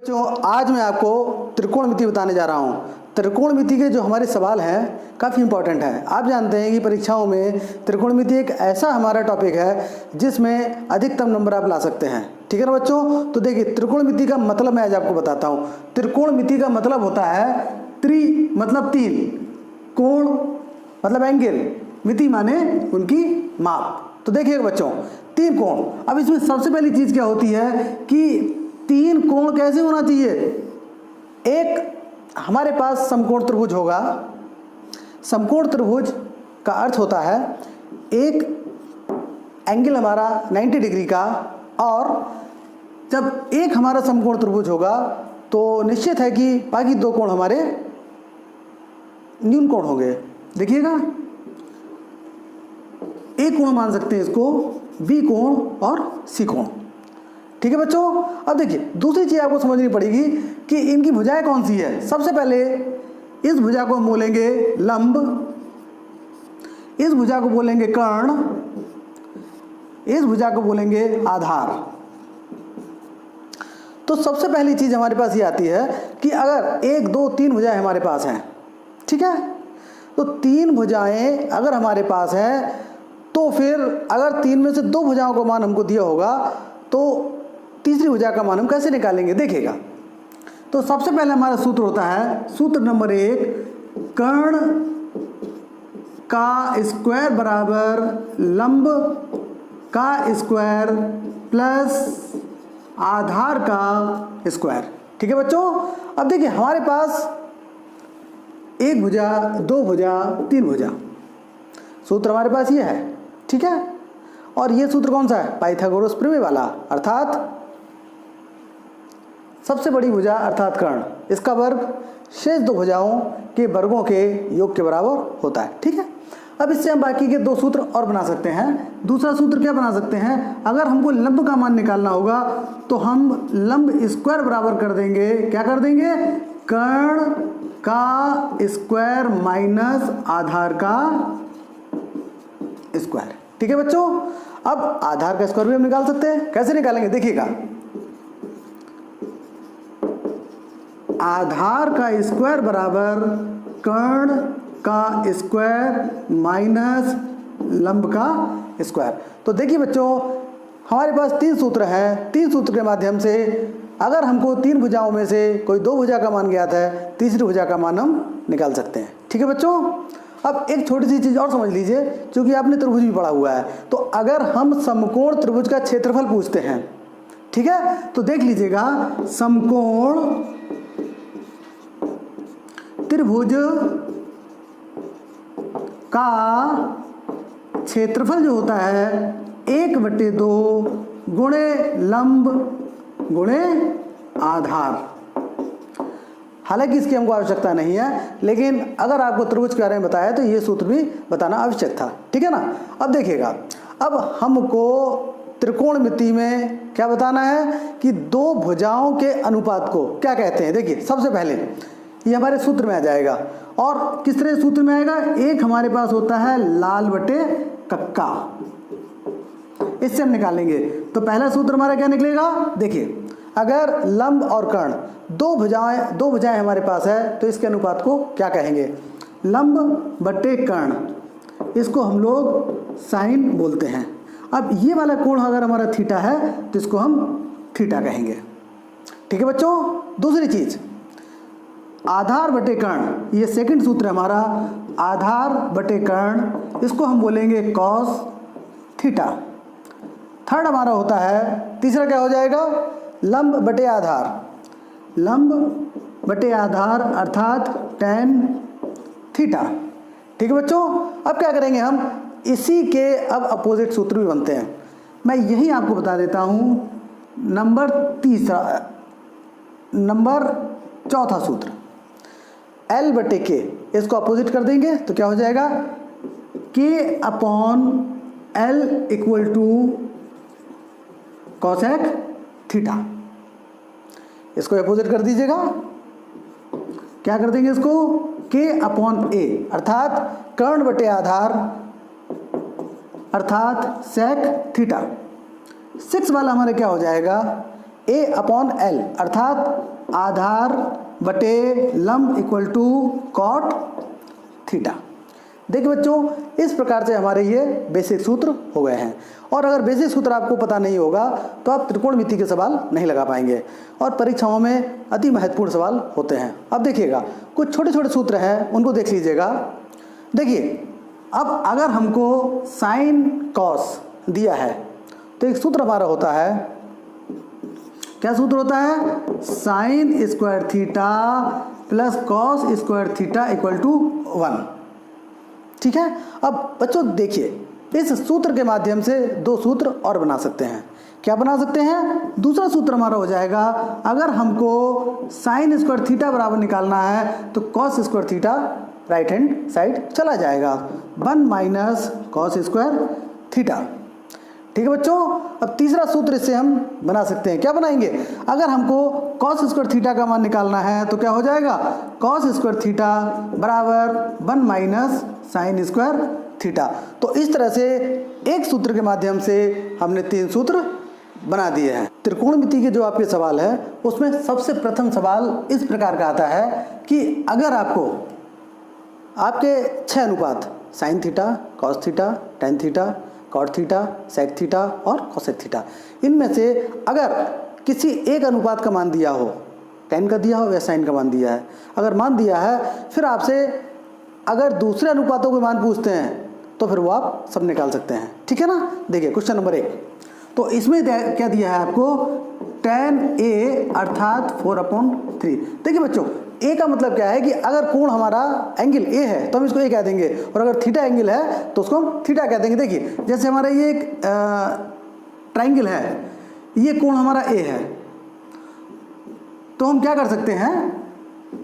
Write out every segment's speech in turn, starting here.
बच्चों आज मैं आपको त्रिकोणमिति बताने जा रहा हूँ। त्रिकोणमिति के जो हमारे सवाल हैं काफ़ी इंपॉर्टेंट हैं। आप जानते हैं कि परीक्षाओं में त्रिकोणमिति एक ऐसा हमारा टॉपिक है जिसमें अधिकतम नंबर आप ला सकते हैं। ठीक है ना बच्चों। तो देखिए त्रिकोणमिति का मतलब मैं आज आपको बताता हूँ। त्रिकोणमिति का मतलब होता है त्रि मतलब तीन, कोण मतलब एंगल, मिति माने उनकी माप। तो देखिएगा बच्चों तीन कोण। अब इसमें सबसे पहली चीज़ क्या होती है कि तीन कोण कैसे होना चाहिए। एक हमारे पास समकोण त्रिभुज होगा। समकोण त्रिभुज का अर्थ होता है एक एंगल हमारा 90 डिग्री का, और जब एक हमारा समकोण त्रिभुज होगा तो निश्चित है कि बाकी दो कोण हमारे न्यून कोण होंगे। देखिएगा एक कोण मान सकते हैं इसको बी कोण और सी कोण। ठीक है बच्चों। अब देखिए दूसरी चीज आपको समझनी पड़ेगी कि इनकी भुजाएं कौन सी है। सबसे पहले इस भुजा को हम बोलेंगे लंब, इस भुजा को बोलेंगे कर्ण, इस भुजा को बोलेंगे आधार। तो सबसे पहली चीज हमारे पास ये आती है कि अगर एक दो तीन भुजाएं हमारे पास हैं, ठीक है, तो तीन भुजाएं अगर हमारे पास हैं तो फिर अगर तीन में से दो भुजाओं का मान हमको दिया होगा तो तीसरी भुजा का मान हम कैसे निकालेंगे। देखिएगा तो सबसे पहले हमारा सूत्र होता है, सूत्र नंबर 1, कर्ण का स्क्वायर बराबर लंब का स्क्वायर प्लस आधार का स्क्वायर। ठीक है बच्चों। अब देखिए हमारे पास एक भुजा, दो भुजा, तीन भुजा, सूत्र हमारे पास ये है। ठीक है। और ये सूत्र कौन सा है, पाइथागोरस प्रमेय वाला, अर्थात सबसे बड़ी भुजा अर्थात कर्ण, इसका वर्ग शेष दो भुजाओं के वर्गों के योग के बराबर होता है। ठीक है। अब इससे हम बाकी के दो सूत्र और बना सकते हैं। दूसरा सूत्र क्या बना सकते हैं, अगर हमको लंब का मान निकालना होगा तो हम लंब स्क्वायर बराबर कर देंगे, क्या कर देंगे, कर्ण का स्क्वायर माइनस आधार का स्क्वायर। ठीक है बच्चों। अब आधार का स्क्वायर भी हम निकाल सकते हैं। कैसे निकालेंगे, देखिएगा आधार का स्क्वायर बराबर कर्ण का स्क्वायर माइनस लंब का स्क्वायर। तो देखिए बच्चों हमारे पास तीन सूत्र हैं। तीन सूत्र के माध्यम से अगर हमको तीन भुजाओं में से कोई दो भुजा का मान ज्ञात है, तीसरी भुजा का मान हम निकाल सकते हैं। ठीक है बच्चों। अब एक छोटी सी चीज़ और समझ लीजिए, क्योंकि आपने त्रिभुज भी पढ़ा हुआ है, तो अगर हम समकोण त्रिभुज का क्षेत्रफल पूछते हैं, ठीक है, तो देख लीजिएगा समकोण त्रिभुज का क्षेत्रफल जो होता है 1/2 गुणे लंब गुणे आधार। हालांकि इसकी हमको आवश्यकता नहीं है, लेकिन अगर आपको त्रिभुज के बारे में बताया तो ये सूत्र भी बताना आवश्यक था। ठीक है ना। अब देखिएगा अब हमको त्रिकोणमिति में क्या बताना है कि दो भुजाओं के अनुपात को क्या कहते हैं। देखिए सबसे पहले ये हमारे सूत्र में आ जाएगा, और किस तरह सूत्र में आएगा, एक हमारे पास होता है लाल बटे कक्का, इससे हम निकालेंगे। तो पहला सूत्र हमारा क्या निकलेगा, देखिए अगर लंब और कर्ण दो भुजाएं हमारे पास है तो इसके अनुपात को क्या कहेंगे, लंब बटे कर्ण, इसको हम लोग साइन बोलते हैं। अब ये वाला कोण अगर हमारा थीटा है तो इसको हम थीटा कहेंगे। ठीक है बच्चों। दूसरी चीज आधार बटे कर्ण, ये सेकंड सूत्र है हमारा, आधार बटे कर्ण, इसको हम बोलेंगे कॉस थीटा। थर्ड हमारा होता है, तीसरा क्या हो जाएगा, लंब बटे आधार, लंब बटे आधार अर्थात tan थीटा। ठीक है बच्चों। अब क्या करेंगे हम, इसी के अब अपोजिट सूत्र भी बनते हैं। मैं यही आपको बता देता हूँ। नंबर चौथा सूत्र L बटे के, इसको अपोजिट कर देंगे तो क्या हो जाएगा, K upon L equal to cosec theta. इसको अपोजिट कर दीजिएगा, क्या कर देंगे इसको, K अपॉन A अर्थात कर्ण बटे आधार अर्थात सेक थीटा। 6 वाला हमारे क्या हो जाएगा, A अपॉन L अर्थात आधार बटे लंब इक्वल टू कॉट थीटा। देखिए बच्चों, इस प्रकार से हमारे ये बेसिक सूत्र हो गए हैं। और अगर बेसिक सूत्र आपको पता नहीं होगा तो आप त्रिकोणमिति के सवाल नहीं लगा पाएंगे और परीक्षाओं में अति महत्वपूर्ण सवाल होते हैं। अब देखिएगा, कुछ छोटे छोटे सूत्र हैं, उनको देख लीजिएगा। देखिए, अब अगर हमको साइन कॉस दिया है तो एक सूत्र हमारा होता है, क्या सूत्र होता है? Sine square theta plus cos square theta equal to 1। ठीक है। अब बच्चों देखिए, इस सूत्र के माध्यम से दो सूत्र और बना सकते हैं। क्या बना सकते हैं? दूसरा सूत्र हमारा हो जाएगा, अगर हमको साइन स्क्वायर थीटा बराबर निकालना है तो cos square theta right hand side चला जाएगा, 1 माइनस कॉस स्क्वायर थीटा। ठीक है बच्चों। अब तीसरा सूत्र इससे हम बना सकते हैं। क्या बनाएंगे? अगर हमको कॉस स्क्वायर थीटा का मान निकालना है तो क्या हो जाएगा? कॉस स्क्वायर थीटा बराबर 1 माइनस साइन स्क्वायर थीटा। तो इस तरह से एक सूत्र के माध्यम से हमने 3 सूत्र बना दिए हैं। त्रिकोणमिति के जो आपके सवाल है उसमें सबसे प्रथम सवाल इस प्रकार का आता है कि अगर आपको आपके 6 अनुपात sine theta, cos theta, tan theta, cot theta, sec theta और कोसेक थीटा, इनमें से अगर किसी एक अनुपात का मान दिया हो, टेन का दिया हो या साइन का मान दिया है, अगर मान दिया है, फिर आपसे अगर दूसरे अनुपातों के मान पूछते हैं तो फिर वो आप सब निकाल सकते हैं। ठीक है ना। देखिए क्वेश्चन नंबर 1, तो इसमें क्या दिया है आपको? tan a अर्थात 4/3। देखिए बच्चों, a का मतलब क्या है कि अगर कोण हमारा एंगल a है तो हम इसको a कह देंगे, और अगर थीटा एंगल है तो उसको हम थीटा कह देंगे। देखिए जैसे हमारा ये एक ट्राइंगल है, ये कोण हमारा a है, तो हम क्या कर सकते हैं?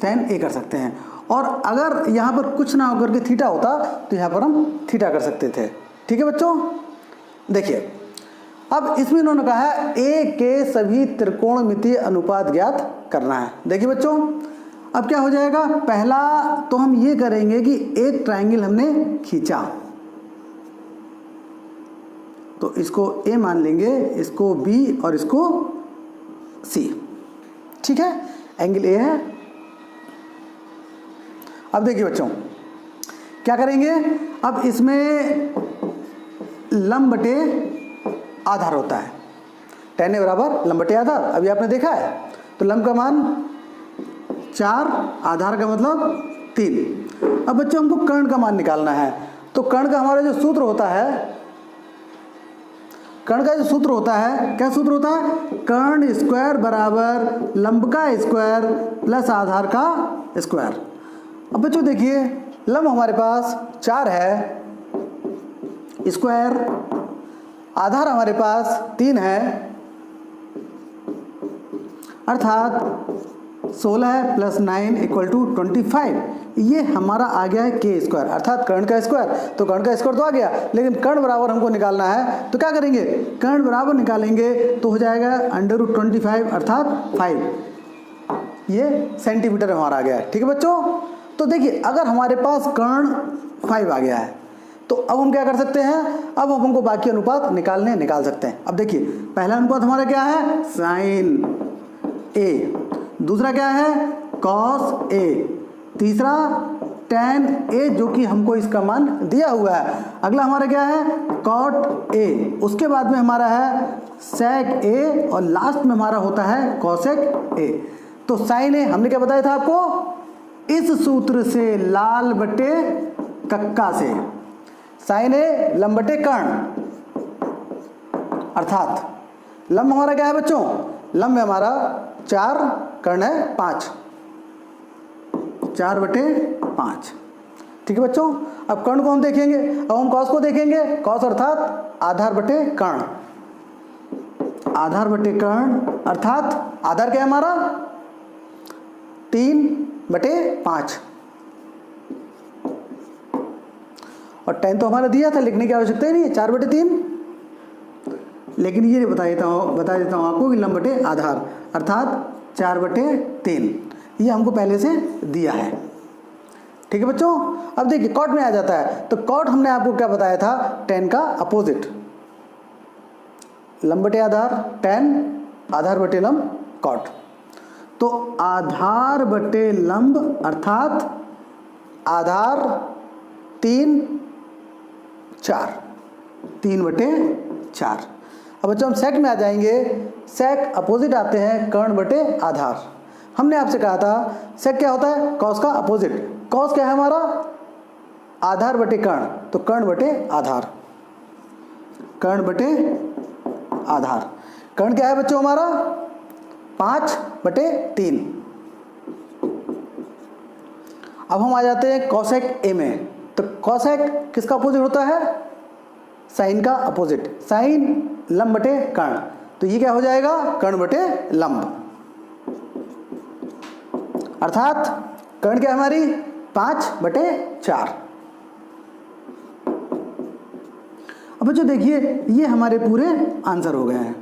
tan a कर सकते हैं। और अगर यहाँ पर कुछ ना होकर के थीटा होता तो यहाँ पर हम थीटा कर सकते थे। ठीक है बच्चों। देखिए, अब इसमें इन्होंने कहा है a के सभी त्रिकोणमितीय अनुपात ज्ञात करना है। देखिए बच्चों, अब क्या हो जाएगा? पहला तो हम ये करेंगे कि एक ट्रायंगल हमने खींचा तो इसको a मान लेंगे, इसको b और इसको c। ठीक है, एंगल a है। अब देखिए बच्चों, क्या करेंगे? अब इसमें लंब बटे आधार होता है, tan a बराबर लंब बटे आधार। अभी आपने देखा है, तो लंब का मान 4, आधार का मतलब 3। अब बच्चों हमको कर्ण का मान निकालना है, तो कर्ण का हमारा जो सूत्र होता है, कर्ण का जो सूत्र होता है, क्या सूत्र होता है? कर्ण स्क्वायर बराबर लंब का स्क्वायर प्लस आधार का स्क्वायर। अब बच्चों देखिए, लंब हमारे पास 4 है, स्क्वायर आधार हमारे पास 3 है, अर्थात 16 प्लस 9 इक्वल टू 25। ये हमारा आ गया है के स्क्वायर, अर्थात कर्ण का स्क्वायर। तो कर्ण का स्क्वायर तो आ गया, लेकिन कर्ण बराबर हमको निकालना है, तो क्या करेंगे? कर्ण बराबर निकालेंगे तो हो जाएगा √25 अर्थात 5। ये सेंटीमीटर हमारा आ गया है। ठीक है बच्चों। तो देखिए, अगर हमारे पास कर्ण 5 आ गया है तो अब हम क्या कर सकते हैं? अब हम हमको बाकी अनुपात निकाल सकते हैं। अब देखिए, पहला अनुपात हमारा क्या है? Sine a। दूसरा क्या है? Cos a। तीसरा tan a, जो कि हमको इसका मान दिया हुआ है। अगला हमारा क्या है? Cot a। उसके बाद में हमारा है sec a, और लास्ट में हमारा होता है कॉसेक a। तो साइन a हमने क्या बताया था आपको? इस सूत्र से लाल बटे कक्का से, साइन a लंब बटे कर्ण, अर्थात लंब हमारा क्या है बच्चों? लंब है हमारा 4, कर्ण है 5, 4/5। ठीक है बच्चों। अब कर्ण को हम देखेंगे, अब हम कॉस को देखेंगे। कॉस अर्थात आधार बटे कर्ण, आधार बटे कर्ण, अर्थात आधार क्या है हमारा? 3/5, और tan तो हमारा दिया था, लिखने की आवश्यकता ही नहीं है, 4/3। लेकिन ये बता देता हूँ आपको कि लंब बटे आधार अर्थात 4/3, ये हमको पहले से दिया है। ठीक है बच्चों। अब देखिए, कॉट में आ जाता है, तो कॉट हमने आपको क्या बताया था? tan का अपोजिट, लंब बटे आधार tan, आधार बटे लंब कॉट। तो आधार बटे लंब अर्थात आधार 3 4, 3/4। अब बच्चों हम सेक में आ जाएंगे। सेक अपोजिट आते हैं कर्ण बटे आधार। हमने आपसे कहा था सेक क्या होता है, कॉस का अपोजिट। कॉस क्या है हमारा, आधार बटे कर्ण, तो कर्ण बटे आधार, कर्ण बटे आधार। कर्ण क्या है बच्चों हमारा 5/3। अब हम आ जाते हैं कॉसेक ए में। तो कॉसेक किसका अपोजिट होता है, साइन का अपोजिट। साइन लंब बटे कर्ण, तो ये क्या हो जाएगा, कर्ण बटे लंब। अर्थात कर्ण क्या है हमारी 5/4। अब बच्चों देखिए ये हमारे पूरे आंसर हो गए हैं।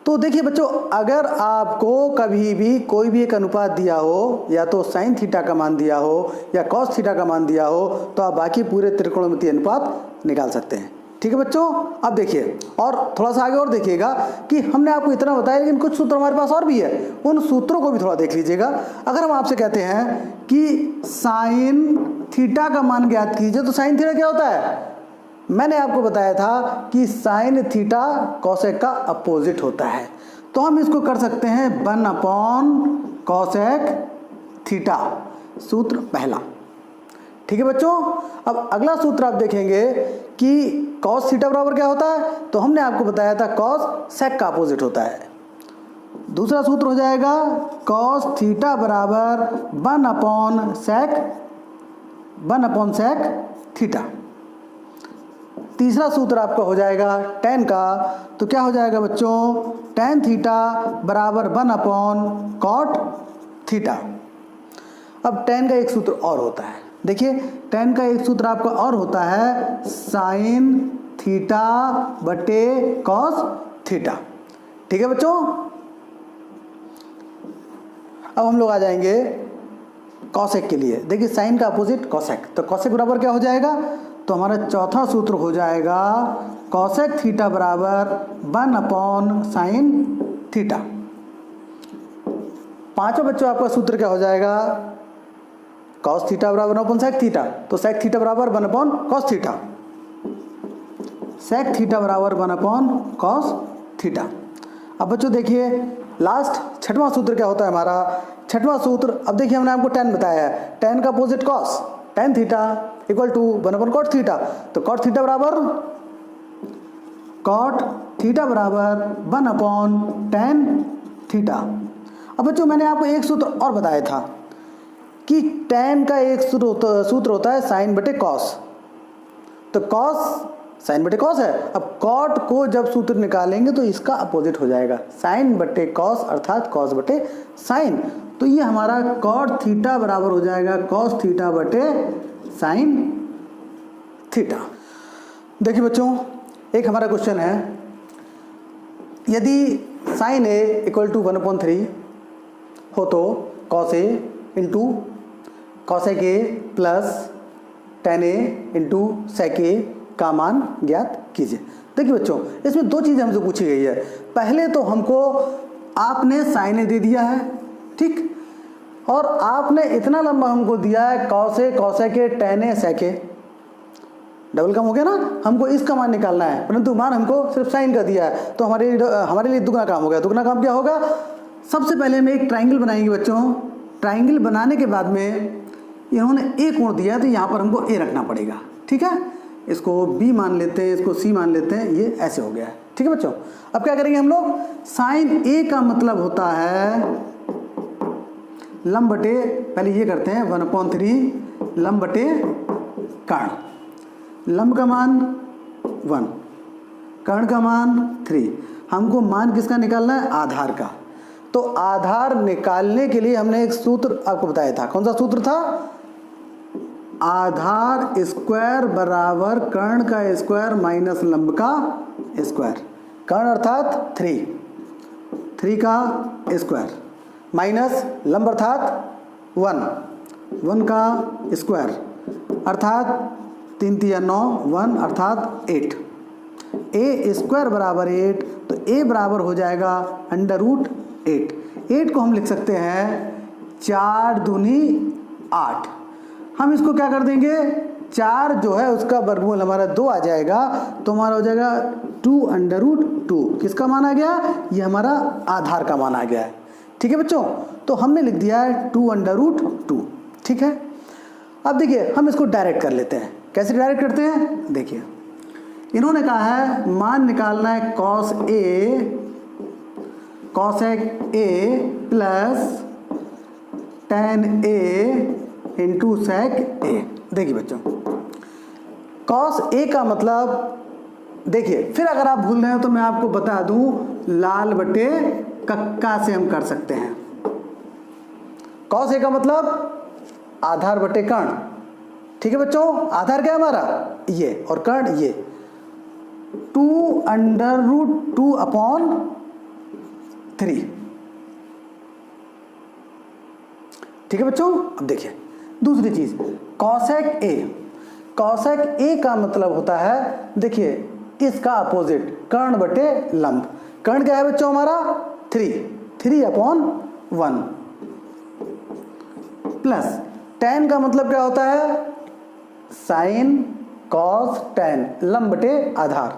तो देखिए बच्चों, अगर आपको कभी भी कोई भी एक अनुपात दिया हो, या तो साइन थीटा का मान दिया हो या कॉस थीटा का मान दिया हो, तो आप बाकी पूरे त्रिकोणमितीय अनुपात निकाल सकते हैं। ठीक है बच्चों। अब देखिए और थोड़ा सा आगे और देखिएगा कि हमने आपको इतना बताया, लेकिन कुछ सूत्र हमारे पास और भी है, उन सूत्रों को भी थोड़ा देख लीजिएगा। अगर हम आपसे कहते हैं कि साइन थीटा का मान ज्ञात कीजिए, तो साइन थीटा क्या होता है, मैंने आपको बताया था कि साइन थीटा कॉसेक का अपोजिट होता है। तो हम इसको कर सकते हैं 1/कॉसेक थीटा, सूत्र पहला। ठीक है बच्चों। अब अगला सूत्र आप देखेंगे कि कॉस थीटा बराबर क्या होता है, तो हमने आपको बताया था कॉस सेक का अपोजिट होता है। दूसरा सूत्र हो जाएगा कॉस थीटा बराबर 1/सेक थीटा। तीसरा सूत्र आपका हो जाएगा tan का, तो क्या हो जाएगा बच्चों, tan थीटा बराबर 1/कॉट थीटा। अब tan का एक सूत्र और होता है, देखिए tan का एक सूत्र आपका और होता है साइन थीटा बटे कॉस थीटा। ठीक है बच्चों। अब हम लोग आ जाएंगे कॉसेक के लिए। देखिए साइन का अपोजिट कॉसेक, तो कॉसेक बराबर क्या हो जाएगा, तो हमारा चौथा सूत्र हो जाएगा कॉसेक थीटा बराबर 1/साइन थीटा। पांचों बच्चों आपका सूत्र क्या हो जाएगा, कॉस थीटा बराबर 1/सेक थीटा, तो सेक थीटा बराबर 1/कॉस थीटा, सेक थीटा बराबर 1/कॉस थीटा। अब बच्चों देखिए लास्ट छठवां सूत्र क्या होता है हमारा, छठवां सूत्र। अब देखिए हमने आपको tan बताया है, tan का opposite cos, tan theta equal to 1/कॉट थीटा, तो कॉट थीटा बराबर 1/tan थीटा। अब बच्चों मैंने आपको एक सूत्र और बताया था कि tan का एक सूत्र होता है साइन बटे कॉस, तो कॉस साइन बटे कॉस है। अब कॉट को जब सूत्र निकालेंगे तो इसका अपोजिट हो जाएगा, साइन बटे कॉस अर्थात कॉस बटे साइन। तो ये हमारा कॉट थीटा बराबर हो जाएगा कॉस थीटा बटे साइन थीटा। देखिए बच्चों एक हमारा क्वेश्चन है, यदि साइन ए इक्वल टू 1/3 हो तो cos A into cosec A plus tan A into sec A का मान ज्ञात कीजिए। देखिए बच्चों इसमें दो चीज़ें हमसे पूछी गई है। पहले तो हमको आपने साइन ए दे दिया है, ठीक, और आपने इतना लंबा हमको दिया है cos A cosec A tan A sec A, double कम हो गया ना, हमको इसका मान निकालना है, परंतु मान हमको सिर्फ साइन का दिया है, तो हमारे लिए दुगना काम हो गया। दुगना काम क्या होगा, सबसे पहले हम एक ट्राइंगल बनाएंगे बच्चों। ट्राइंगल बनाने के बाद में इन्होंने ए कोण दिया है, तो यहाँ पर हमको ए रखना पड़ेगा, ठीक है। इसको b मान लेते हैं, इसको c मान लेते हैं, ये ऐसे हो गया है, ठीक है बच्चों। अब क्या करेंगे हम लोग, साइन a का मतलब होता है लंब बटे, पहले ये करते हैं 1/3 लंब बटे कर्ण। लंब का मान 1, कर्ण का मान 3। हमको मान किसका निकालना है, आधार का। तो आधार निकालने के लिए हमने एक सूत्र आपको बताया था, कौन सा सूत्र था, आधार स्क्वायर बराबर कर्ण का स्क्वायर माइनस लंब का स्क्वायर। कर्ण अर्थात 3 का स्क्वायर माइनस लंब अर्थात 1 का स्क्वायर अर्थात 3 3 9 1 अर्थात 8। ए स्क्वायर बराबर 8, तो ए बराबर हो जाएगा √8। 8 को हम लिख सकते हैं 4 दूनी 8। हम इसको क्या कर देंगे, 4 जो है उसका वर्गमूल हमारा 2 आ जाएगा, तो हमारा हो जाएगा 2√2। किसका मान आ गया, ये हमारा आधार का मान आ गया है। ठीक है बच्चों, तो हमने लिख दिया है 2√2। ठीक है, अब देखिए हम इसको डायरेक्ट कर लेते हैं। कैसे डायरेक्ट करते हैं, देखिए इन्होंने कहा है मान निकालना है cos A plus tan A into sec A। देखिए बच्चों, cos A का मतलब, देखिए फिर अगर आप भूल रहे हो तो मैं आपको बता दूं, लाल बटे कक्का से हम कर सकते हैं। cos A का मतलब आधार बटे कर्ण। ठीक है बच्चों, आधार क्या है हमारा, ये, और कर्ण ये, 2√2/3। ठीक है बच्चों, अब देखिए दूसरी चीज, cosec A का मतलब होता है, देखिए इसका अपोजिट, कर्ण बटे लंब। कर्ण क्या है बच्चों हमारा 3/1 प्लस tan का मतलब क्या होता है, sin cos tan, लंब बटे आधार।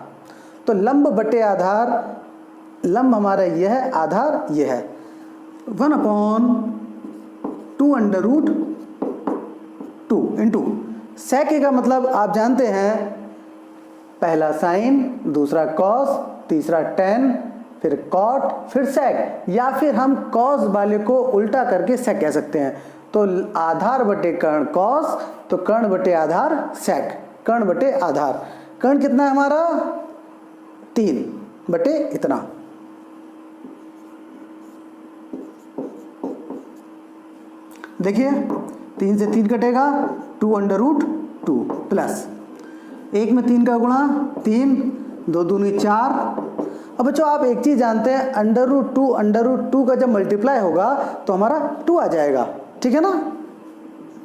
तो लंब बटे आधार, लंब हमारा ये है, आधार ये है, 1/2√2 इंटू sec A का मतलब आप जानते हैं, पहला साइन, दूसरा कॉस, तीसरा tan, फिर कॉट, फिर sec, या फिर हम कॉस वाले को उल्टा करके sec कह सकते हैं। तो आधार बटे कर्ण कॉस, तो कर्ण बटे आधार sec, कर्ण बटे आधार। कर्ण कितना है हमारा 3 बटे इतना। देखिए 3 से 3 कटेगा, 2√2 प्लस 1 में 3 का गुणा 3, 2 दूनी 4। अब बच्चों आप एक चीज जानते हैं, √2 का जब मल्टीप्लाई होगा तो हमारा 2 आ जाएगा। ठीक है ना,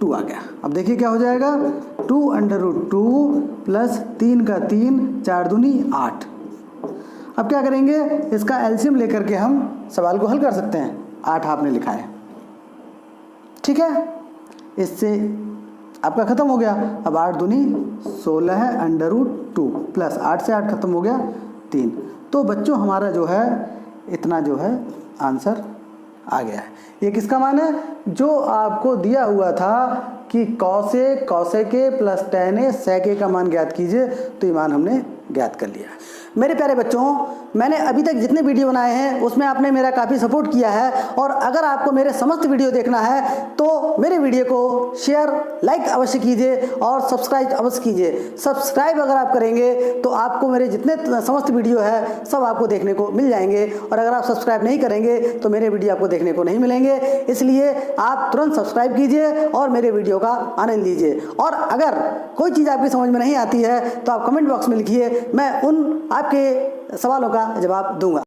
2 आ गया। अब देखिए क्या हो जाएगा, 2√2 प्लस 3 का 3, 4 दूनी 8। अब क्या करेंगे, इसका एलसीएम लेकर के हम सवाल को हल कर सकते हैं। 8 आपने लिखा है, ठीक है, इससे आपका खत्म हो गया। अब 8 दूनी 16 है, √2 प्लस 8 से 8 खत्म हो गया 3। तो बच्चों हमारा जो है इतना जो है आंसर आ गया है। ये किसका मान है, जो आपको दिया हुआ था कि cosec A plus tan A sec A का मान ज्ञात कीजिए, तो ये मान हमने ज्ञात कर लिया। मेरे प्यारे बच्चों, मैंने अभी तक जितने वीडियो बनाए हैं उसमें आपने मेरा काफ़ी सपोर्ट किया है, और अगर आपको मेरे समस्त वीडियो देखना है तो मेरे वीडियो को शेयर, लाइक अवश्य कीजिए और सब्सक्राइब अवश्य कीजिए। सब्सक्राइब अगर आप करेंगे तो आपको मेरे जितने समस्त वीडियो है सब आपको देखने को मिल जाएंगे, और अगर आप सब्सक्राइब नहीं करेंगे तो मेरे वीडियो आपको देखने को नहीं मिलेंगे। इसलिए आप तुरंत सब्सक्राइब कीजिए और मेरे वीडियो का आनंद लीजिए। और अगर कोई चीज़ आपकी समझ में नहीं आती है तो आप कमेंट बॉक्स में लिखिए, मैं उन आपके सवालों का जवाब दूंगा।